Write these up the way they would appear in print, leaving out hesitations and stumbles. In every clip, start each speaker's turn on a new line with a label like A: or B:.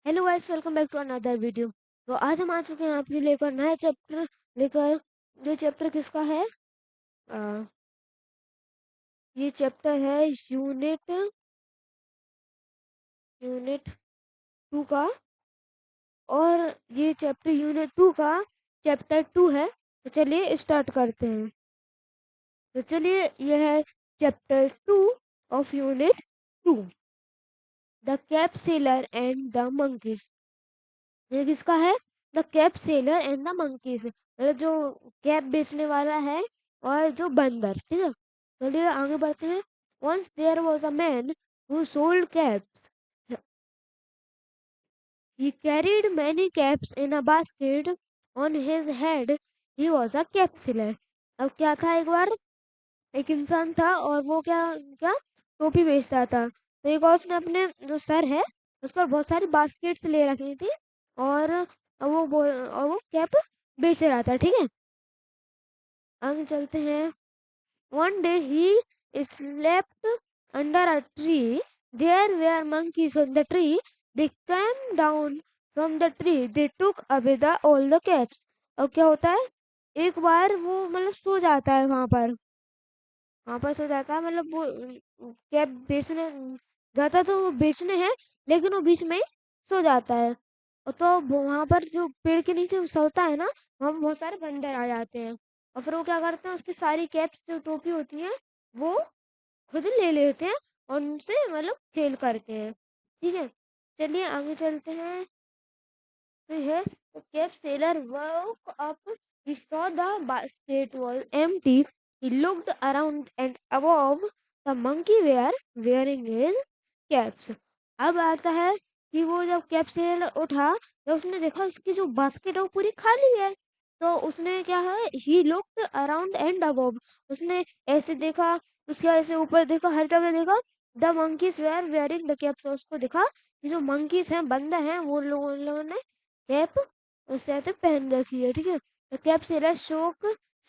A: Hello guys, welcome back to another video. तो आज हम आ चुके हैं आपके लेकर नया चैप्टर लेकर। ये चैप्टर किसका है? अ, ये चैप्टर है यूनिट 2 का। और ये चैप्टर यूनिट 2 का चैप्टर 2 है। तो चलिए स्टार्ट करते हैं। तो चलिए, यह है chapter 2 of unit 2, the cap seller and the monkeys. ये किसका है? The cap seller and the monkeys, मतलब जो कैप बेचने वाला है और जो बंदर। ठीक है, चलिए आगे बढ़ते हैं। Once there was a man who sold caps. He carried many caps in a basket on his head. He was a cap seller. अब क्या था, एक बार एक इंसान था और वो क्या क्या टोपी बेचता था। तो एक और उसने अपने जो सर है उस पर बहुत सारी बास्केट्स ले रखी थी। और वो कैप बेच रहा था। ठीक है, आगे चलते हैं। One day he slept under a tree. There were monkeys on the tree. They came down from the tree. They took away all the caps. अब क्या होता है, एक बार वो मतलब सो जाता है वहां पर सो जाता है, मतलब वो कैप बेचने जाता तो वो बेचने हैं, लेकिन वो बीच में ही सो जाता है। और तो वहां पर जो पेड़ के नीचे सोता है ना, वहां पर बहुत सारे बंदर आ जाते हैं। और फिर वो क्या करते हैं, उसकी सारी कैप्स जो टोपी होती है वो खुद ले लेते हैं और उनसे मतलब खेल करते हैं। ठीक है, चलिए आगे चलते हैं। तो है, the cave sailor woke up. He saw the basket was empty. He looked around and above, the monkey were wearing his caps. अब आता है कि वो जब कैप सेलर उठा तो उसने देखा उसकी जो बास्केट है वो पूरी खाली है। तो उसने क्या है, he looked around and above. उसने ऐसे देखा, उसके ऐसे ऊपर देखा, हर जगह देखा। The monkeys were wearing the caps. उसको देखा कि जो मंकीज हैं, बंदर हैं, वो लोग उन लोगों ने कैप उससे ऐसे पहन रखी है। ठीक है, the cap seller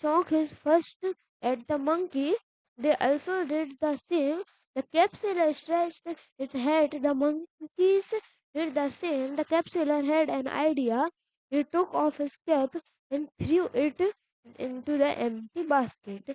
A: shook his fist at the monkey. They also did the same. The cap sailor stretched his head. The monkeys did the same. The cap sailor had an idea. He took off his cap and threw it into the empty basket.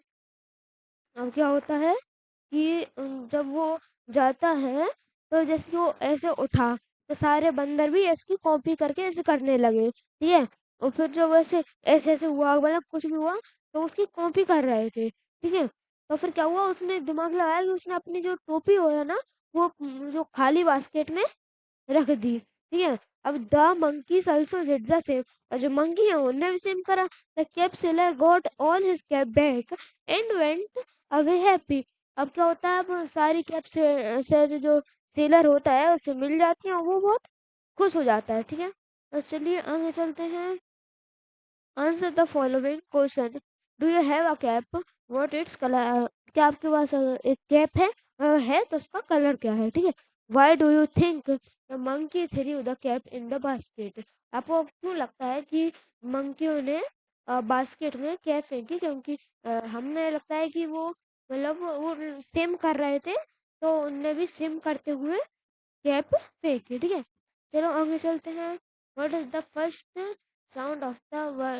A: अब क्या होता है कि जब वो जाता है तो जैसे कि वो ऐसे उठा तो सारे बंदर भी इसकी कॉपी करके ऐसे करने लगे। ठीक है, और फिर जब ऐसे ऐसे ऐसे हुआ, मतलब कुछ भी हुआ तो उसकी कॉपी कर रहे थे। ठीक है, तो फिर क्या हुआ, उसने दिमाग लगाया कि उसने अपनी जो टोपी हो है ना, वो जो खाली बास्केट में रख दी। ठीक है, अब the monkeys also did the same. और जो मंकी है उन्होंने भी सेम करा। The cap seller got all his cap back and went away happy. अब क्या होता है, अब सारी कैप से जो सेलर होता है उससे मिल जाती है और वो बहुत खुश हो जाता है। ठीक है, तो चलिए आगे चलते हैं। Answer the following question. Do you have a cap? What its colour? क्या आपके पास एक कैप है? है तो उसका कलर क्या है? ठीक है, why do you think the monkey through the cap in the basket? आपको क्यों लगता है कि मंकियों ने बास्केट में कैप फेंकी? क्योंकि हमें लगता है कि वो मतलब वो सेम कर रहे थे, तो उनने भी सेम करते हुए कैप फेंकी। ठीक है, चलो आगे चलते हैं। What is the first sound of the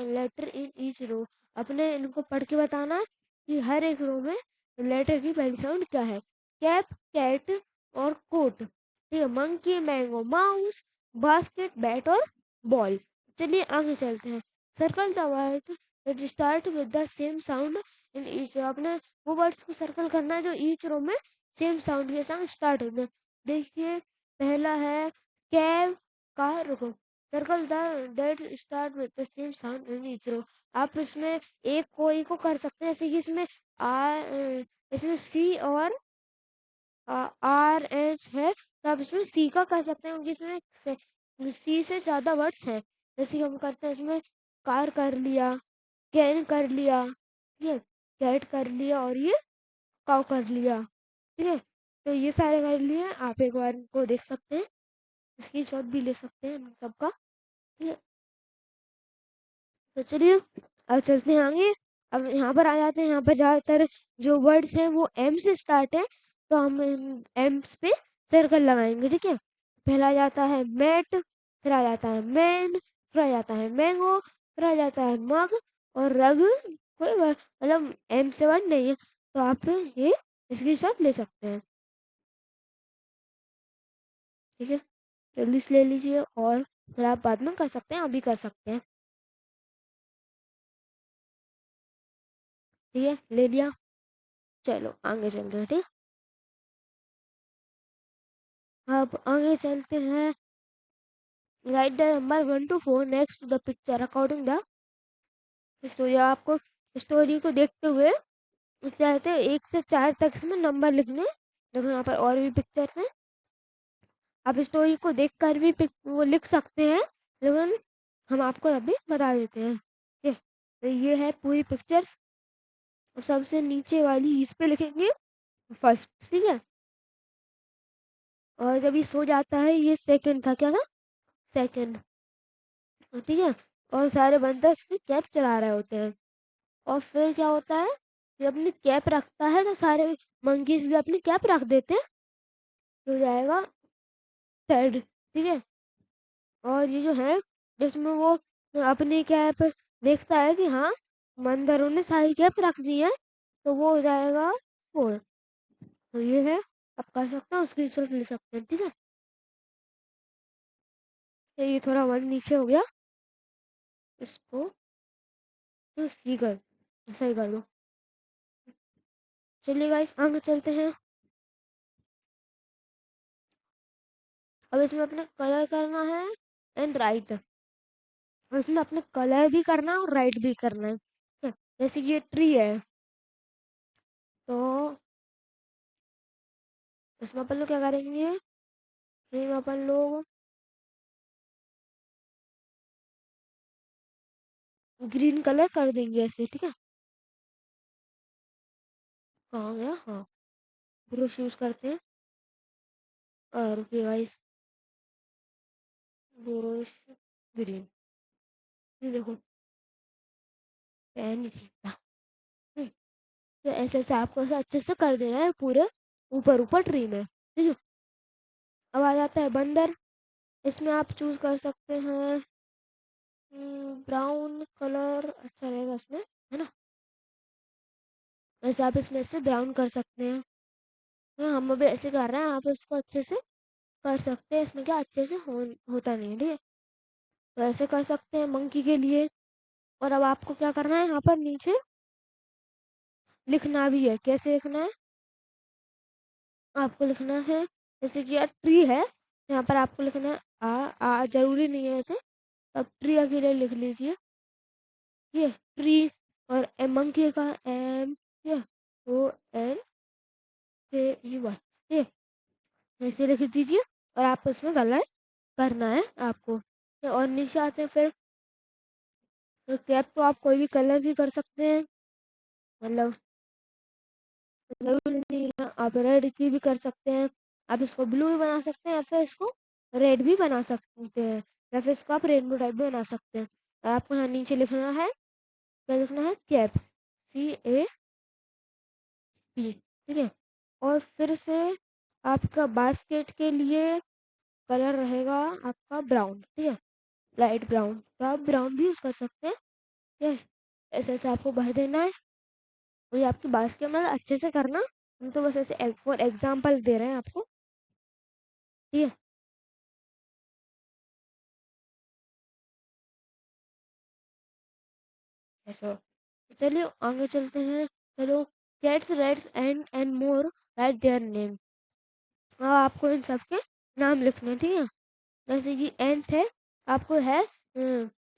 A: letter in each row? अपने इनको पढ़ के बताना कि हर एक रो में लेटर की पहली साउंड क्या है। कैप, कैट और कोट। ठीक है, monkey, mango, mouse, basket, bat और बॉल। चलिए आगे चलते हैं। Circle the word that start with the same sound in each row. अपने वो वर्ड्स को सर्कल करना है जो ईच रो में सेम साउंड के साथ स्टार्ट होते हैं। देखिए, पहला है कैव का, रुको, circle the that start with the same sound in each row. आप इसमें एक कोई को कर सकते हैं, जैसे कि इसमें आर, इसमें सी और आर एच है, तो आप इसमें सी का कर सकते हैं क्योंकि इसमें सी से ज़्यादा वर्ड्स हैं। जैसे कि हम करते हैं इसमें कार कर लिया, कैन कर लिया, ठीक है, कैट कर लिया और ये काउ कर लिया। ठीक है, तो ये सारे कर लिए, आप एक बार इनको देख सकते हैं, स्क्रीनशॉट भी ले सकते हैं इन सबका। ठीक है, तो चलिए अब चलते हैं आगे। अब यहाँ पर आ जाते हैं। यहाँ पर ज़्यादातर जो वर्ड्स हैं वो एम से स्टार्ट है, तो हम एम्स पे सर्कल लगाएंगे। ठीक है, फिर आ जाता है मैट, फिर आ जाता है मैन, फिर आ जाता है मैंगो, फिर आ जाता है मग, और रग कोई मतलब एम से वर्ड नहीं है, तो आप ये स्क्रीनशॉट ले सकते हैं। ठीक है, जल्दी से ले लीजिए, और फिर आप बाद में कर सकते हैं, अभी कर सकते हैं। ठीक है, ले लिया। चलो आगे चलते हैं। ठीक है, अब आगे चलते हैं। Write the number 1 to 4 next to the picture according the story. आपको स्टोरी को देखते हुए चाहते हैं 1 से 4 तक इसमें नंबर लिखने। देखो यहाँ पर और भी पिक्चर्स हैं, आप स्टोरी को देखकर भी वो लिख सकते हैं, लेकिन हम आपको अभी बता देते हैं। ठीक है, तो ये है पूरी पिक्चर्स, और सबसे नीचे वाली इस पे लिखेंगे फर्स्ट। ठीक है, और जब ये सो जाता है, ये सेकंड था, क्या था, सेकंड। ठीक है, और सारे बंदर उसकी कैप चला रहे होते हैं, और फिर क्या होता है, ये अपनी कैप रखता है तो सारे मंकीज भी अपनी कैप रख देते हैं, तो हो जाएगा थर्ड। ठीक है, और ये जो है, जिसमें वो अपनी कैप देखता है कि हाँ बंदरों ने सारी कैप रख दी है, तो वो हो जाएगा फोर। तो ये है, आप कर सकते हैं, उसकी स्क्रीनशॉट ले सकते हैं। ठीक है, तो ये थोड़ा वन नीचे हो गया, इसको तो सही कर दो। चलिए गाइस आगे चलते हैं। अब इसमें अपने कलर करना है एंड राइट, और इसमें अपने कलर भी करना है और राइट भी करना है। ठीक है, जैसे कि ये ट्री है, तो इसमें अपन लोग क्या करेंगे, ट्री में अपन लोग ग्रीन कलर कर देंगे ऐसे। ठीक है, कहाँ गया, हाँ, ब्रश यूज करते हैं, और रुकिए गाइस, ब्रश ग्रीन, ये देखो पेन ही ठीक था। तो ऐसे ऐसे आपको ऐसे अच्छे से कर देना है पूरे ऊपर ऊपर ट्री में। ठीक है, अब आ जाता है बंदर, इसमें आप चूज कर सकते हैं ब्राउन कलर अच्छा रहेगा इसमें, है ना, वैसे आप इसमें से ब्राउन कर सकते हैं। हाँ, हम अभी ऐसे कर रहे हैं, आप इसको अच्छे से कर सकते हैं, इसमें क्या अच्छे से होता नहीं है। ठीक है, तो ऐसे कर सकते हैं मंकी के लिए। और अब आपको क्या करना है, यहाँ पर नीचे लिखना भी है, कैसे लिखना है, आपको लिखना है जैसे कि यार ट्री है, यहाँ पर आपको लिखना है आ जरूरी नहीं है वैसे, अब ट्री अकेले लिख लीजिए, ये ट्री, और मंकी का एम, ये ONKEY, ये ऐसे लिख दीजिए, और आप उसमें कलर करना है आपको। और नीचे आते हैं फिर, तो कैप तो आप कोई भी कलर की कर सकते हैं, मतलब जरूरी नहीं है, आप रेड की भी कर सकते हैं, आप इसको ब्लू भी बना सकते हैं, या फिर इसको रेड भी बना सकते हैं, या फिर इसको आप रेनबो टाइप भी बना सकते हैं। और आपको यहाँ नीचे लिखना है, क्या लिखना है, कैप, CAP। ठीक है, और फिर से आपका बास्केट के लिए कलर रहेगा आपका ब्राउन। ठीक है, लाइट ब्राउन, तो आप ब्राउन भी यूज़ कर सकते हैं। ठीक है, ऐसे ऐसे आपको भर देना है, और ये आपकी बास्केट में अच्छे से करना, हम तो बस ऐसे फॉर एग्जाम्पल दे रहे हैं आपको। ठीक है, ऐसा, चलिए आगे चलते हैं। चलो, cats rates and more, right their name. हाँ, आपको इन सब के नाम लिखने हैं। ठीक है, जैसे कि एंथ है, आपको है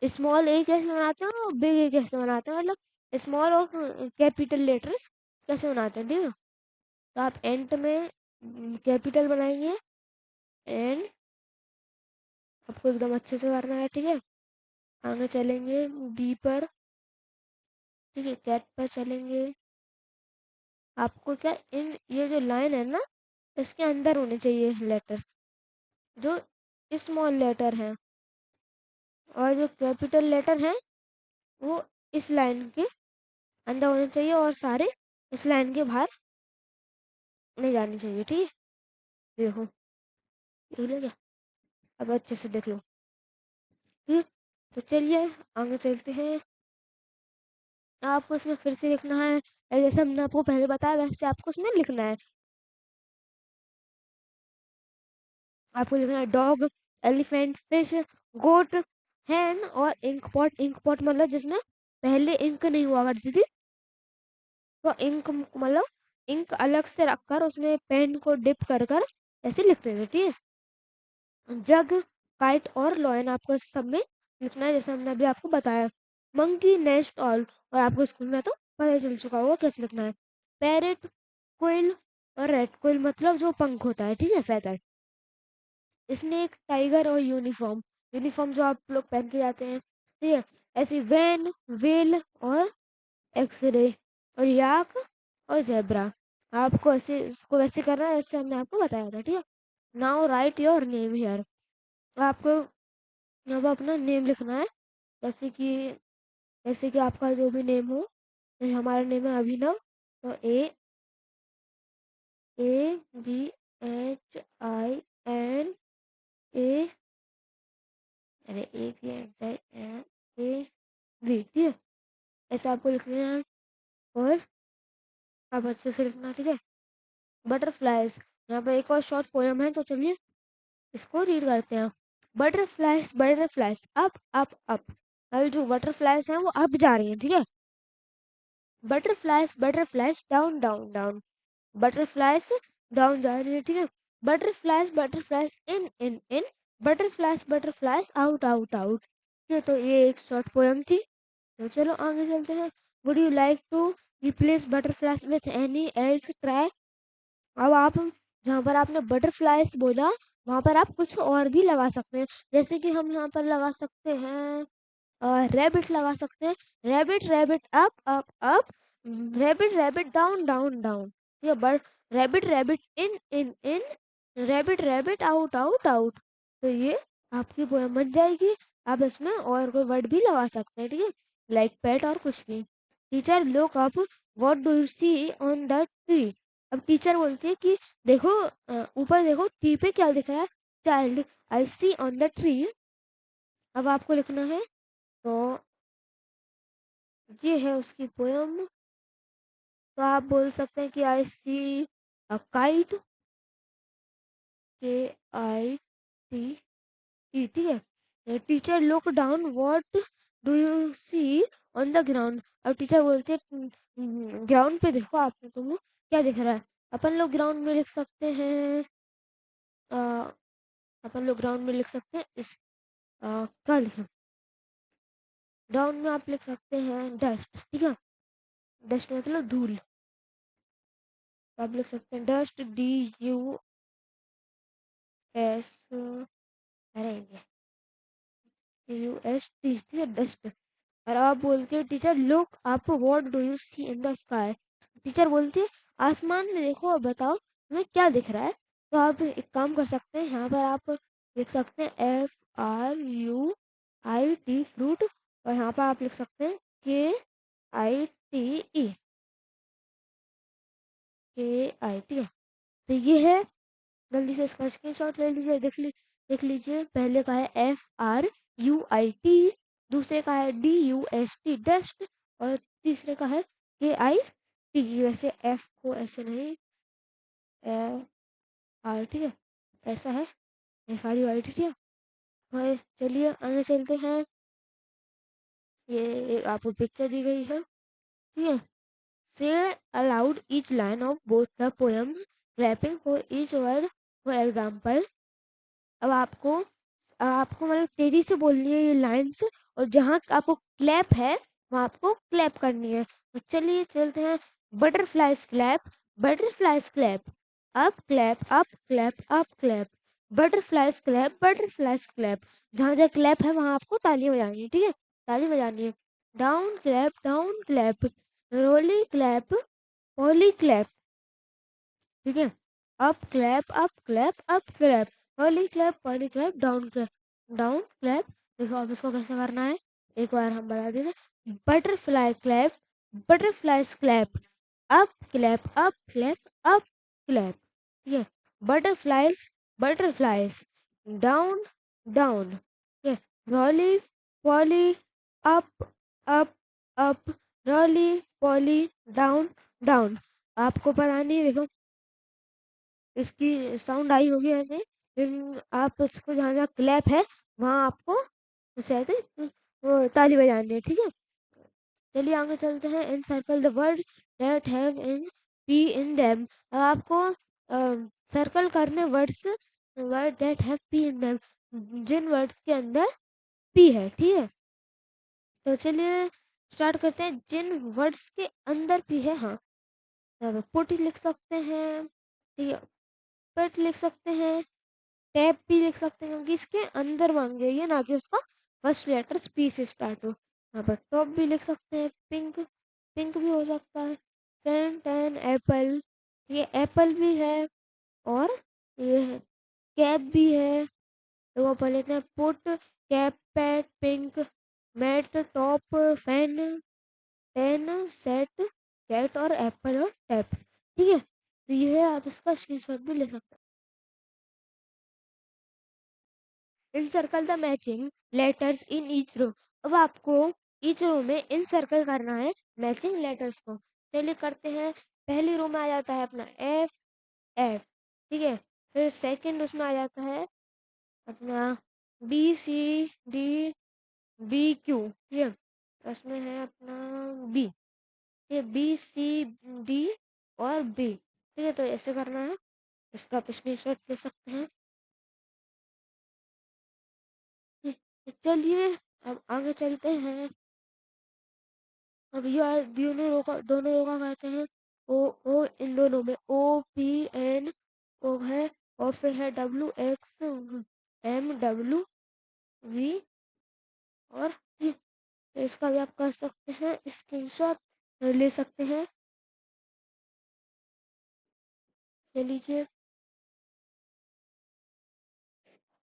A: स्मॉल ए कैसे बनाते हैं और बिग ए कैसे बनाते हैं, मतलब स्मॉल और कैपिटल लेटर्स कैसे बनाते हैं। ठीक है, तो आप एंट में कैपिटल बनाएंगे, एंड आपको एकदम अच्छे से करना है। ठीक है, आगे चलेंगे बी पर। ठीक है, कैट पर चलेंगे, आपको क्या इन ये जो लाइन है ना, इसके अंदर होने चाहिए लेटर्स, जो स्मॉल लेटर हैं, और जो कैपिटल लेटर हैं वो इस लाइन के अंदर होने चाहिए, और सारे इस लाइन के बाहर नहीं जाने चाहिए। ठीक है, देखो, भूल गया। अब अच्छे से देख लो। ठीक, तो चलिए आगे चलते हैं। आपको इसमें फिर से लिखना है, जैसे हमने आपको पहले बताया वैसे आपको इसमें लिखना है। आपको लिखना है डॉग, एलिफेंट, फिश, गोट, हैन और इंक पॉट। इंक पॉट मतलब जिसमें पहले इंक नहीं हुआ करती थी, तो इंक मतलब इंक अलग से रखकर उसमें पेन को डिप कर कर ऐसे लिखते थे। ठीक है, जग, काइट और लॉयन आपको सब में लिखना है, जैसे हमने अभी आपको बताया। मंकी, नेस्ट, ऑल, और आपको स्कूल में तो पता चल चुका होगा कैसे लिखना है। पैरेट, क्विल और रेड। क्विल मतलब जो पंख होता है, ठीक है, फेदर। स्नेक, टाइगर और यूनिफॉर्म। यूनिफॉर्म जो आप लोग पहन के जाते हैं, ठीक है। ऐसे वैन, वेल और एक्सरे और याक और जेब्रा। आपको ऐसे इसको वैसे करना है जैसे हमने आपको बताया था। ठीक है, now right your name here. आपको अब अपना नेम लिखना है, जैसे कि आपका जो भी नेम हो। जैसे हमारा नेम है अभिनव, तो ABHIN, अरे ABHIN, ठीक है, ऐसा आपको लिखना है। और आप अच्छे से लिखना, ठीक है। बटरफ्लाइज, यहाँ पे एक और शॉर्ट पोएम है, तो चलिए इसको रीड करते हैं। Butterflies, butterflies up up up. अभी जो बटरफ्लाइज हैं वो अप जा रही हैं, ठीक है। Butterflies, butterflies down down down. Butterflies down जा रही है, ठीक है। Butterflies, butterflies in in in. Butterflies, butterflies out out out. ठीक है, तो ये एक शॉर्ट पोएम थी। तो चलो आगे चलते हैं। Would you like to replace butterflies with any else try. अब आप जहाँ पर आपने बटरफ्लाइज बोला वहां पर आप कुछ और भी लगा सकते हैं, जैसे कि हम यहाँ पर लगा सकते हैं रैबिट लगा सकते हैं। Rabbit, rabbit up up up. Rabbit, rabbit down down down. ये but rabbit, rabbit in in in. Rabbit, rabbit out out out. तो ये आपकी पोएम बन जाएगी। आप इसमें और कोई वर्ड भी लगा सकते हैं, ठीक है, लाइक पेट और कुछ भी। Teacher look up, what do you see on the tree. अब टीचर बोलती है कि देखो, ऊपर देखो, ट्री पे क्या दिख रहा है। Child, I see on the tree. अब आपको लिखना है, तो ये है उसकी पोयम। तो आप बोल सकते हैं कि आई सी अ काइट, KIT, ठीक है। Teacher look down, what do you see on the ground. अब टीचर बोलते हैं ग्राउंड पे देखो, आप तुम क्या दिख रहा है। अपन लोग ग्राउंड में लिख सकते हैं, अ, अपन लोग ग्राउंड में लिख सकते हैं इस क्या लिखें। ग्राउंड में आप लिख सकते हैं डस्ट, ठीक है। डस्ट मतलब धूल। तो आप लिख सकते हैं डस्ट, DUS, अरे UST, ठीक है, डस्ट। और आप बोलते हैं teacher look up, what do you see in the sky. Teacher बोलती है आसमान में देखो और बताओ तुम्हें क्या दिख रहा है। तो आप एक काम कर सकते हैं, यहाँ पर आप लिख सकते हैं FRUIT, फ्रूट। और यहाँ पर आप लिख सकते हैं KITE, तो ये है। जल्दी से इसका स्क्रीनशॉट ले लीजिए, देख लीजिए। पहले का है FRUIT, दूसरे का है DUST, डस्ट, और तीसरे का है KIT। वैसे F को ऐसे नहीं, R, ठीक है, ऐसा है FRUIT, ठीक है। और चलिए आगे चलते हैं। ये एक आपको पिक्चर दी गई है, ठीक है। Say aloud each line of both the poem, rapping for each word. For example, अब आपको मतलब तेजी से बोलनी है ये लाइंस, और जहाँ आपको क्लैप है वहाँ आपको क्लैप करनी है। तो चलिए चलते हैं। Butterflies clap, butterflies clap, up clap, up clap, up clap. Butterflies clap, butterflies clap. जहाँ जहाँ क्लैप है वहाँ आपको तालियां बजानी है, ठीक है, ताली बजानी है। Down clap, down clap, roly clap, holy clap, ठीक है। Up clap, up clap, up clap, holy clap, down clap, down clap. देखो अब इसको कैसे करना है, एक बार हम बता देते। Butterfly clap, butterfly clap, up clap, up clap, up clap, ठीक है। Butterflies, butterflies down down. ठीक है, really poly up up up, really poly down down. आपको पता नहीं, देखो इसकी साउंड आई होगी हमें, लेकिन आप इसको जहाँ जहाँ क्लैप है वहाँ आपको शायद वो ताली बजानी है, ठीक है। चलिए आगे चलते हैं। In circle the word that have in P in them. आपको सर्कल करने words, word that have P in them, जिन वर्ड्स के अंदर पी है, ठीक है। तो चलिए स्टार्ट करते हैं। जिन वर्ड्स के अंदर पी है, हाँ, पुट लिख सकते हैं, ठीक है, पेट लिख सकते हैं, टैप भी लिख सकते हैं, क्योंकि इसके अंदर मांगे ये, ना कि उसका फर्स्ट लेटर पी से स्टार्ट हो। यहाँ पर टॉप भी लिख सकते हैं, पिंक पिंक भी हो सकता है, पेन टेन एप्पल, ये एप्पल भी है, और ये कैप भी है। तो पढ़ लेते हैं। Put cap pat pink mat top fan ten set cat और एप्पल और टैप, ठीक है। तो ये है, आप इसका स्क्रीनशॉट भी ले सकते हैं। Encircle the matching letters in each row. अब आपको ईच रो में इनसर्कल करना है मैचिंग लेटर्स को। चलिए करते हैं। पहली रो में आ जाता है अपना एफ एफ, ठीक है। फिर सेकंड उसमें आ जाता है अपना B C D B Q, ठीक है। उसमें है अपना बी, ये बी सी डी और बी, ठीक है। तो ऐसे करना है, इसका आप स्क्रीनशॉट ले सकते हैं। चलिए अब आगे चलते हैं। अब यह दोनों रो का कहते हैं ओ ओ, इन दोनों में ओ पी एन ओ है, और फिर है W X M W V और T। तो इसका भी आप कर सकते हैं, स्क्रीनशॉट ले सकते हैं, ले लीजिए।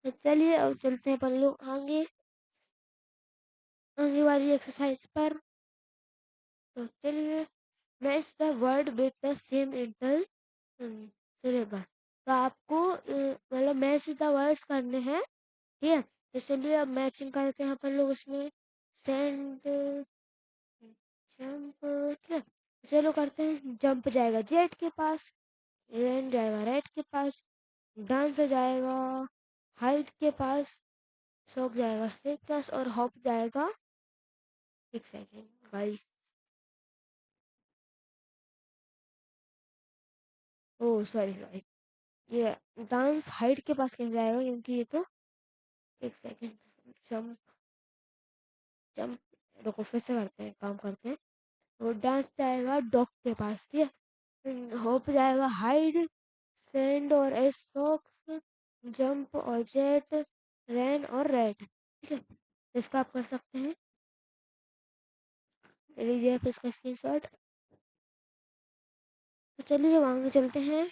A: तो चलिए अब चलते हैं अपन लोग आगे, आगे वाली एक्सरसाइज पर। तो चलिए, match the word with the same inter syllabus. तो आपको मतलब मैच द वर्ड्स करने हैं, ठीक है। तो चलिए अब मैचिंग करते हैं अपन लोग उसमें। सेंड जंप, ठीक है। चलो करते हैं। जंप जाएगा जेट के पास, रेन जाएगा रेड के पास, डांस जाएगा हाइट के पास, शॉक जाएगा हिप के पास, और हॉप जाएगा, एक सेकेंड गाइस, ओ सॉरी सॉरी, ये डांस हाइट के पास कैसे जाएगा, क्योंकि ये तो, एक सेकेंड, जंप जंप रुको, फिर से करते हैं, काम करते हैं। वो डांस जाएगा डॉग के पास, ठीक है। होप जाएगा हाइड, सैंड और एस सॉक्स, जंप और जेट, रैन और रेड, ठीक है। इसका आप कर सकते हैं, लीजिए आप इसका स्क्रीनशॉट। तो चलिए अब आगे चलते हैं।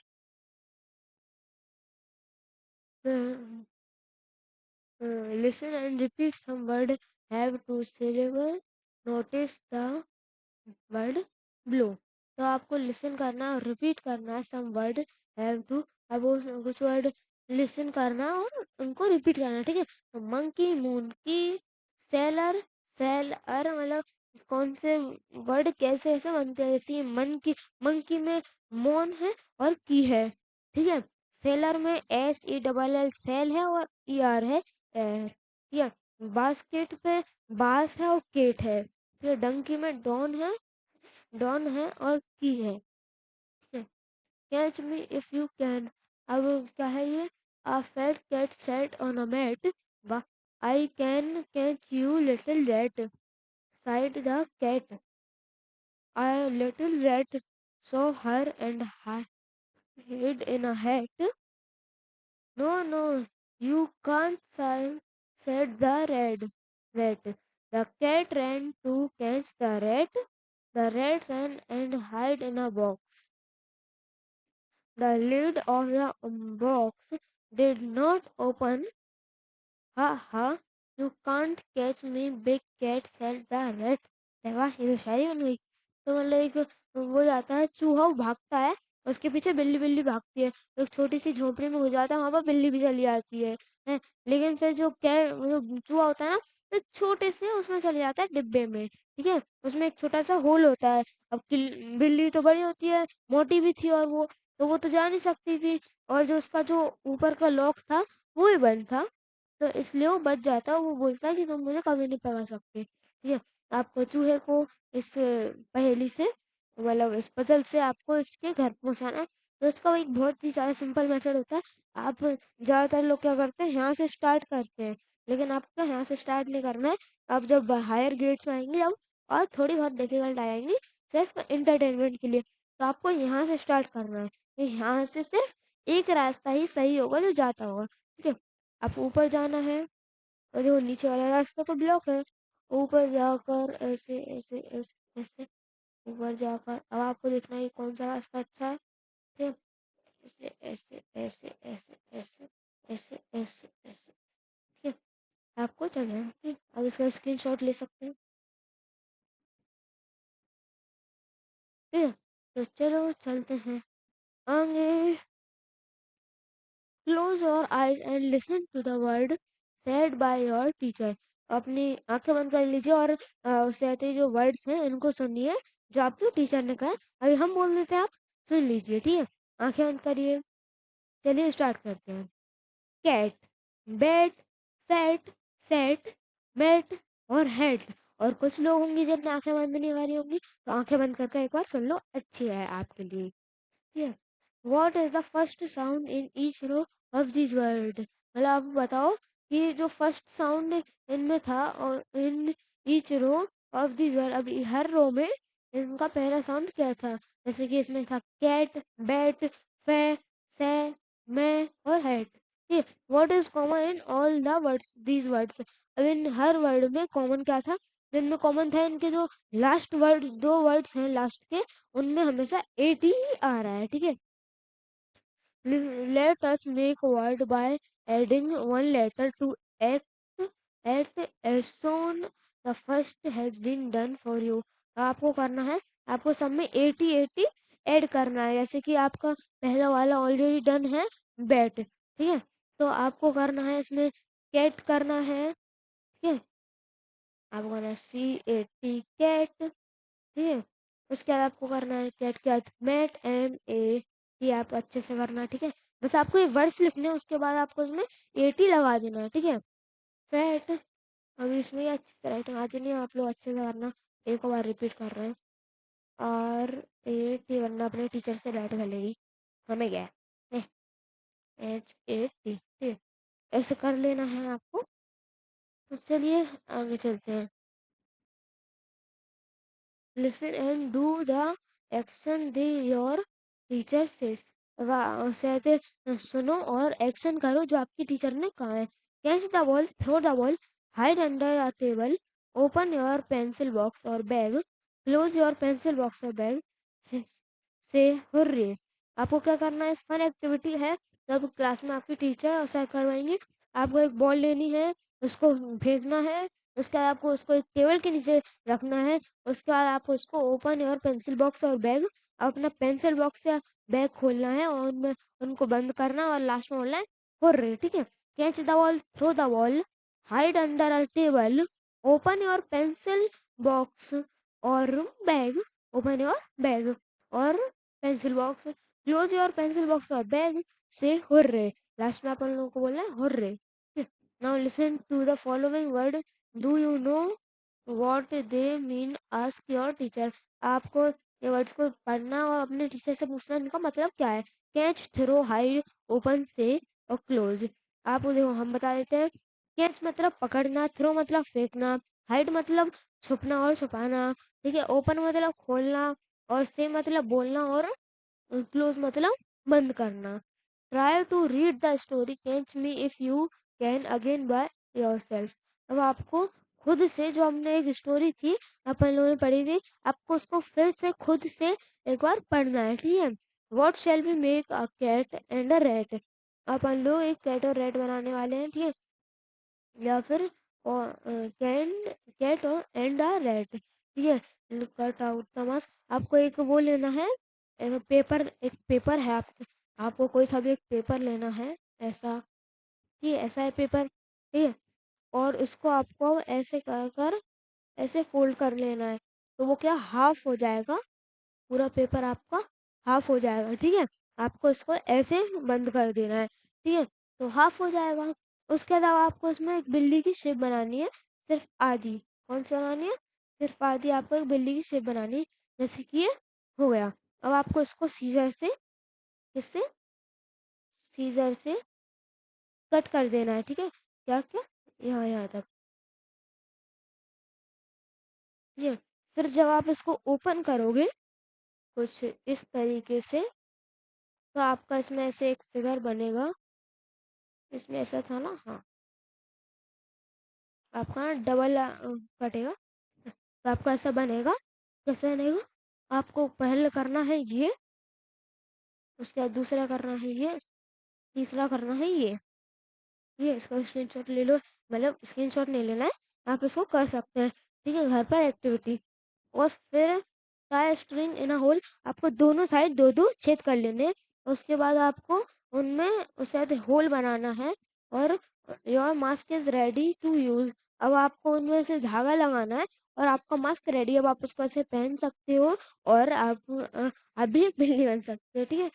A: Listen and repeat some word have two syllable, notice the word below. तो आपको लिसन करना और रिपीट करना है, सम वर्ड हैव टू, अब वो कुछ वर्ड लिसन करना और उनको रिपीट करना, ठीक है। तो मंकी मून की, सेलर सेलर, मतलब कौन से वर्ड कैसे ऐसे बनते हैं, जैसे मन की, मंकी में मोन है और की है, ठीक है। सेलर में S E double L sell है और ई आर है एर, ठीक है। बास्केट पे बास है और केट है, फिर डंकी में डॉन है और की है। Catch me if you can, अब क्या है ये, a fat cat sat on a mat, but I can catch you little rat, sighed the cat. A little rat saw her and hid in a hat. No, no, you can't, said the rat. The cat ran to catch the rat. The rat ran and hid in a box. The lid of the box did not open. Ha ha, you can't catch me, big cat said the rat. अरे वाह, ये तो शायरी बन गई। तो मतलब एक वो जाता है चूहा, वो भागता है, उसके पीछे बिल्ली बिल्ली भागती है, एक छोटी सी झोपड़ी में हो जाता है, वहां पर बिल्ली भी चली आती है है, लेकिन फिर जो चूहा होता है ना, तो छोटे से उसमें चले जाता है डिब्बे में, ठीक है। उसमें एक छोटा सा होल होता है। अब बिल्ली तो बड़ी होती है, मोटी भी थी, और वो तो जा नहीं सकती थी, और जो उसका जो ऊपर का लॉक था वो ही बंद था, तो इसलिए वो बच जाता है। वो बोलता है कि तुम मुझे कभी नहीं पकड़ सकते, ठीक है। आपको चूहे को इस पहेली से, मतलब इस पजल से आपको इसके घर पहुंचाना है। तो इसका एक बहुत ही ज़्यादा सिंपल मेथड होता है। आप ज़्यादातर लोग क्या करते हैं, यहाँ से स्टार्ट करते हैं, लेकिन आपको यहाँ से स्टार्ट नहीं करना है। आप जब हायर ग्रेड्स में आएंगे, जब और थोड़ी बहुत डिफिकल्ट आएंगी सिर्फ इंटरटेनमेंट के लिए, तो आपको यहाँ से स्टार्ट करना है। यहाँ से सिर्फ एक रास्ता ही सही होगा जो जाता होगा, ठीक है। आपको ऊपर जाना है, और देखो नीचे वाला रास्ता तो ब्लॉक है। ऊपर जाकर ऐसे ऐसे ऐसे ऐसे ऊपर जाकर अब आपको देखना है कि कौन सा रास्ता अच्छा है, ठीक है। ऐसे ऐसे ऐसे ऐसे ऐसे ऐसे ऐसे ऐसे, ठीक है। आपको चलना है, ठीक है। अब इसका स्क्रीनशॉट ले सकते हैं, ठीक है। तो चलो चलते हैं आगे। Close your eyes and listen to the word said by your teacher. अपनी आंखें बंद कर लीजिए और उससे आते ही जो वर्ड्स हैं इनको सुनिए, जो आपके टीचर ने कहा है। अभी हम बोल देते हैं, आप सुन लीजिए, ठीक है। आंखें बंद करिए, चलिए स्टार्ट करते हैं। Cat, bat, fat, set, met और हेड। और कुछ लोग होंगे जिनने आंखें बंद नहीं करी होंगी, तो आंखें बंद करके एक बार सुन लो, अच्छी है आपके लिए। Yeah. What is the first sound in each row of this word? मतलब आप बताओ कि जो फर्स्ट साउंड इनमें था, और in each row of this word, अभी हर रो में इनका पहला साउंड क्या था। जैसे कि इसमें था कैट, बैट, फे, से, मैं और हेड। ये what is common in all the words these words. अब इन हर वर्ड में कॉमन क्या था, जिनमें कॉमन था इनके जो लास्ट वर्ड, दो वर्ड्स हैं लास्ट के, उनमें हमेशा एट ही आ रहा है, ठीक है। Let us make word by adding one letter to act at as soon the first has been done for you। आपको करना है, आपको सब में 80 ऐड करना है। जैसे कि आपका पहला वाला ऑलरेडी डन है, बैट, ठीक है। तो आपको करना है इसमें कैट करना है, ठीक है। आपको करना है CAT कैट, ठीक है। उसके बाद आपको करना है कैट के बाद मैट, MA, ये आप अच्छे से करना, ठीक है। बस आपको ये वर्ड्स लिखने हैं, उसके बाद आपको उसमें 80 लगा देना है, ठीक है। फैट, अभी इसमें ये अच्छे से राइटिंग आती नहीं है, आप लोग अच्छे से करना। एक बार रिपीट कर रहे हैं, RAT, वरना अपने टीचर से डांट मिलेगी, हमें क्या है। HAT, ठीक है। ऐसे कर लेना है आपको। तो चलिए आगे चलते हैं। Listen and do the action they your teacher says। कहते सुनो और एक्शन करो जो आपकी टीचर ने कहा है। Catch the ball, throw the ball, hide under a table, open your pencil box और bag, close your pencil box और बैग, से हुर्रे। आपको क्या करना है, फन एक्टिविटी है, जब क्लास में आपकी टीचर ऐसा करवाएंगे। आपको एक बॉल लेनी है, उसको फेंकना है, उसके बाद आपको उसको एक टेबल के नीचे रखना है। उसके बाद आपको उसको ओपन और पेंसिल बॉक्स और बैग, अपना पेंसिल बॉक्स या बैग खोलना है और उनमें उनको बंद करना, और लास्ट में बोलना है हुर्रे, ठीक है। Catch the ball, throw the ball, hide under a table, open your pencil box और बैग, ओपन योर बैग और pencil box, close your pencil box और बैग, से हुर्रे। लास्ट में अपन लोगों को बोलना है hurray. Now listen to the following word, do you know what they mean, ask your teacher. आपको ये वर्ड्स को पढ़ना और अपने टीचर से पूछना इनका मतलब क्या है। कैच, थ्रो, हाइड, ओपन, से और क्लोज। आप देखो हम बता देते हैं। कैच मतलब पकड़ना, थ्रो मतलब फेंकना, हाइड मतलब छुपना और छुपाना, ठीक है। ओपन मतलब खोलना, और से मतलब बोलना, और क्लोज मतलब बंद करना। Try to read the story catch me if you can again by yourself. अब आपको खुद से, जो हमने एक स्टोरी थी अपन लोगों ने पढ़ी थी, आपको उसको फिर से खुद से एक बार पढ़ना है, ठीक है। What shall we make a cat and a rat. अपन लोग एक कैट और रैट बनाने वाले हैं, ठीक है। या फिर can cat and a rat, ठीक है। Cut out the mask. आपको एक वो लेना है, एक पेपर है, आपको कोई सा भी एक पेपर लेना है ऐसा, ठीक है, ऐसा है पेपर, ठीक है। और इसको आपको ऐसे कर कर ऐसे फोल्ड कर लेना है, तो वो क्या हाफ हो जाएगा, पूरा पेपर आपका हाफ हो जाएगा, ठीक है। आपको इसको ऐसे बंद कर देना है, ठीक है, तो हाफ हो जाएगा। उसके अलावा आपको इसमें एक बिल्ली की शेप बनानी है, सिर्फ आधी। कौन सी बनानी है? सिर्फ आधी आपको एक बिल्ली की शेप बनानी है, जैसे कि ये हो गया। अब आपको इसको सीजर से, किससे, सीजर से कट कर देना है, ठीक है। क्या क्या, यहाँ तक, ये। फिर जब आप इसको ओपन करोगे कुछ इस तरीके से, तो आपका इसमें ऐसे एक फिगर बनेगा। इसमें ऐसा था ना, हाँ, आपका डबल कटेगा, तो आपका ऐसा बनेगा। कैसे बनेगा? आपको पहले करना है ये, उसके बाद दूसरा करना है ये, तीसरा करना है ये इसका स्क्रीनशॉट ले लो, मतलब स्क्रीनशॉट नहीं लेना है, आप इसको कर सकते हैं, ठीक है, घर पर एक्टिविटी। और फिर tie string in a hole, आपको दोनों साइड दो दो छेद कर लेने हैं। उसके बाद आपको उनमें उस साइड होल बनाना है, और your mask is ready to use. अब आपको उनमें से धागा लगाना है, और आपका मास्क रेडी। अब आप उसको ऐसे पहन सकते हो, और आप भी एक बिल्ली बन सकते हो, ठीक है।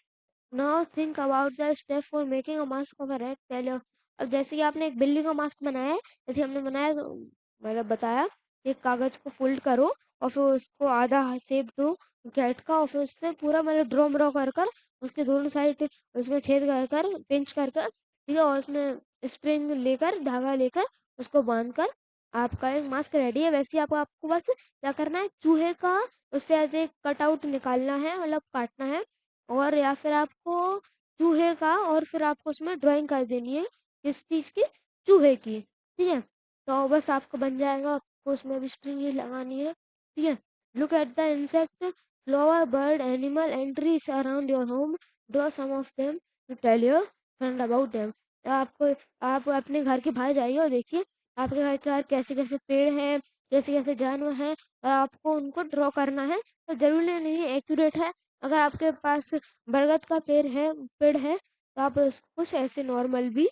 A: Now think about the step for making a mask of a red tailor. अब जैसे कि आपने एक बिल्ली का मास्क बनाया है, जैसे हमने बनाया, मतलब बताया, एक कागज को फोल्ड करो, और फिर उसको आधा शेप दो कैट का, और फिर उससे पूरा मतलब ड्रॉ म्रॉ कर कर उसके दोनों साइड उसमें छेद कर कर पिंच कर कर, ठीक है, और उसमें स्ट्रिंग लेकर, धागा लेकर उसको बांध कर आपका एक मास्क रेडी है। वैसे ही आपको आपको बस क्या करना है, चूहे का उससे एक कटआउट निकालना है, मतलब काटना है, और या फिर आपको चूहे का, और फिर आपको उसमें ड्राइंग कर देनी है, किस चीज़ की, चूहे की, ठीक है। तो बस आपको बन जाएगा। आपको उसमें भी स्ट्रिंग ही लगानी है, ठीक है। Look at the insect, flower, bird, animal and trees around your home, draw some of them to tell your friend about them. आपको, आप अपने घर के बाहर जाइए और देखिए आपके घर के बाहर कैसे कैसे पेड़ हैं, कैसे कैसे जानवर हैं, और आपको उनको ड्रॉ करना है। तो जरूरी नहीं एक्यूरेट है, अगर आपके पास बरगद का पेड़ है तो आप उसको कुछ ऐसे नॉर्मल भी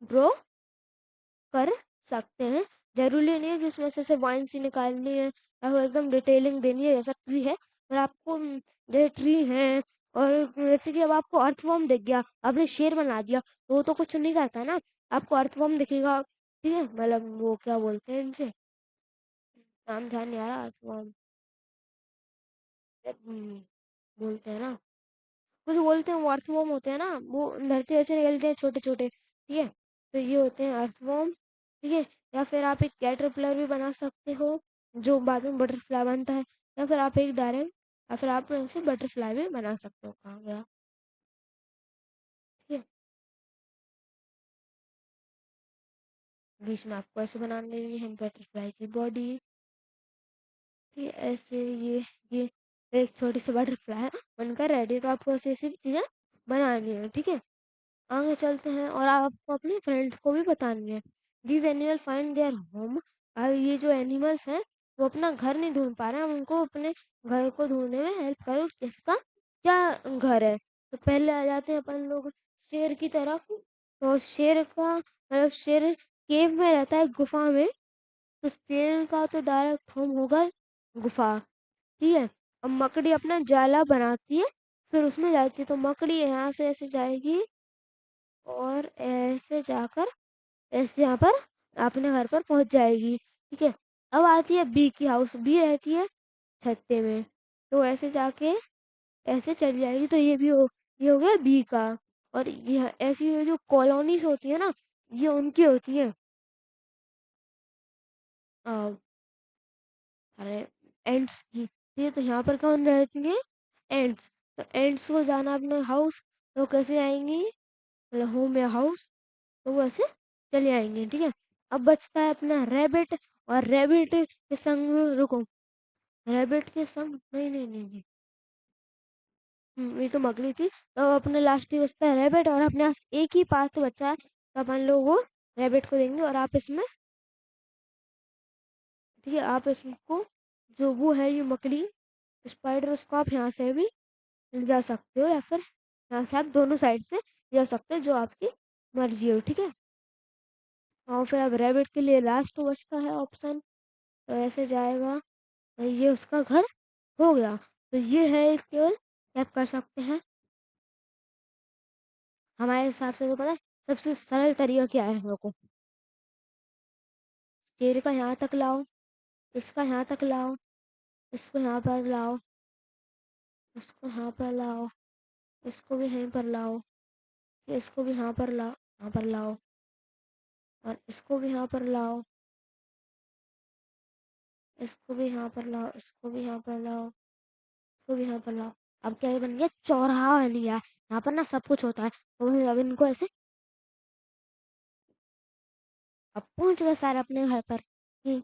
A: ड्रॉ कर सकते हैं। जरूरी नहीं है कि उसमें से वाइन सी निकालनी है, या फिर एकदम डिटेलिंग देनी है, जैसा ट्री है। और आपको जैसे ट्री है, और जैसे कि अब आपको अर्थवर्म दिख गया, आपने शेर बना दिया, तो वो तो कुछ नहीं करता ना, आपको अर्थवर्म दिखेगा, ठीक है, मतलब वो क्या बोलते हैं इनसे, नाम ध्यान नहीं आ रहा, अर्थवर्म बोलते हैं ना, कुछ बोलते हैं, वो अर्थवॉर्म होते हैं ना, वो धरती ऐसे निकलते हैं छोटे छोटे, ठीक है, तो ये होते हैं अर्थवॉर्म, ठीक है। या फिर आप एक कैटरपिलर भी बना सकते हो, जो बाद में बटरफ्लाई बनता है, या फिर आप एक डायरेक्ट, या फिर आप ऐसे बटरफ्लाई भी बना सकते हो, कहाँ गया, ठीक है। बीच में आपको ऐसे बनाने देंगे हम बटरफ्लाई की बॉडी, ठीक है, ऐसे ये एक छोटी सी बटरफ्लाई बनकर रेडी, तो आपको ऐसी ऐसी चीज़ें बनानी है, ठीक है। आगे चलते हैं, और आपको अपने फ्रेंड्स को भी बतानी है। These animal find their home, ये जो एनिमल्स हैं वो अपना घर नहीं ढूंढ पा रहे हैं, हम उनको अपने घर को ढूंढने में हेल्प करो, किसका क्या घर है। तो पहले आ जाते हैं अपन लोग शेर की तरफ। तो शेर का मतलब शेर केव में रहता है, गुफा में, तो शेर का तो डायरेक्ट होम होगा गुफा, ठीक है। अब मकड़ी अपना जाला बनाती है, फिर उसमें जाती है, तो मकड़ी यहाँ से ऐसे जाएगी, और ऐसे जाकर ऐसे यहाँ पर अपने घर पर पहुंच जाएगी, ठीक है। अब आती है बी की हाउस, बी रहती है छत्ते में, तो ऐसे जाके ऐसे चली जाएगी, तो ये हो गया बी का। और ये ऐसी जो कॉलोनीज होती है ना, ये उनकी होती है, अ, अरे एंड्स की, ये तो यहाँ पर कौन रहती है, एंड्स। तो एंड्स को जाना अपने हाउस, तो कैसे आएंगी, मतलब होम या हाउस, तो वो ऐसे चले आएंगे, ठीक है। अब बचता है अपना रैबिट, और रैबिट के संग, रुको, रैबिट के संग, नहीं नहीं नहीं नहीं, ये तो मकड़ी थी, तो अपने लास्ट ही बचता है रैबिट, और अपने पास एक ही पाथ बचा है, तो अपन लोग वो रैबिट को देंगे, और आप इसमें, ठीक है, आप इसको, जो वो है ये मकड़ी स्पाइडर, उसको आप यहाँ से भी जा सकते हो, या फिर यहाँ से आप दोनों साइड से जा सकते हो, जो आपकी मर्जी हो, ठीक है। और फिर अब रैबिट के लिए लास्ट बचता है ऑप्शन, तो ऐसे जाएगा, ये उसका घर हो गया। तो ये है एक केवल, आप कर सकते हैं। हमारे हिसाब से तो पता है सबसे सरल तरीका क्या है हम लोग को, शेर का यहाँ तक लाओ, इसका यहाँ तक लाओ, इसको यहाँ पर लाओ, इसको यहाँ पर लाओ, इसको भी यहीं पर लाओ, इसको भी यहाँ पर लाओ, यहाँ पर लाओ, और इसको भी यहाँ पर लाओ, इसको भी यहाँ पर लाओ, इसको भी यहाँ पर लाओ, इसको भी यहाँ पर लाओ। अब क्या ये बन गया, चौराहा बन गया। यहाँ पर ना सब कुछ होता है, तो अब इनको ऐसे, अब पहुंच गए सारे अपने घर पर। ठीक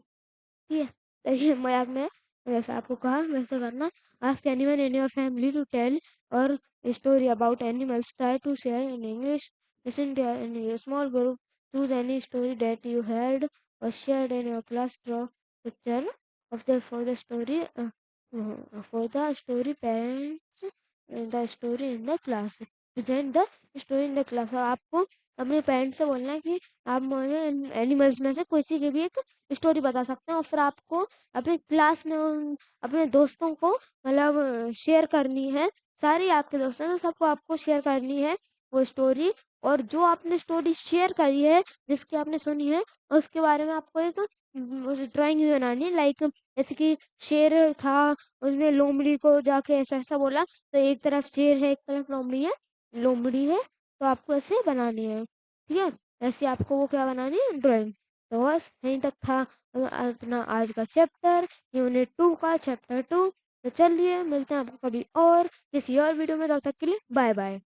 A: ठीक है, तो ये मजाक में है। वैसे आपको कहा वैसे करना। Ask anyone in your family to tell or story about animals, try to share in English, listen to in your small group, choose any story that you heard or shared in your class, draw picture of the for the story parents, the story in the class, present the story in the class। और आपको अपने parents से बोलना है कि आप मुझे animals में से किसी की भी एक स्टोरी बता सकते हैं, और फिर आपको अपनी क्लास में अपने दोस्तों को मतलब शेयर करनी है। सारे आपके दोस्त हैं तो सबको आपको शेयर करनी है वो स्टोरी। और जो आपने स्टोरी शेयर करी है, जिसकी आपने सुनी है, उसके बारे में आपको एक ड्राइंग भी बनानी है। लाइक जैसे कि शेर था, उसने लोमड़ी को जाके ऐसा ऐसा बोला, तो एक तरफ शेर है एक तरफ लोमड़ी है, लोमड़ी है, तो आपको ऐसे बनानी है। ठीक है, ऐसे आपको वो क्या बनानी है, ड्राइंग। तो बस यहीं तक था अपना आज का चैप्टर, यूनिट 2 का चैप्टर 2। तो चलिए मिलते हैं आपको कभी और किसी और वीडियो में, तब तक के लिए बाय बाय।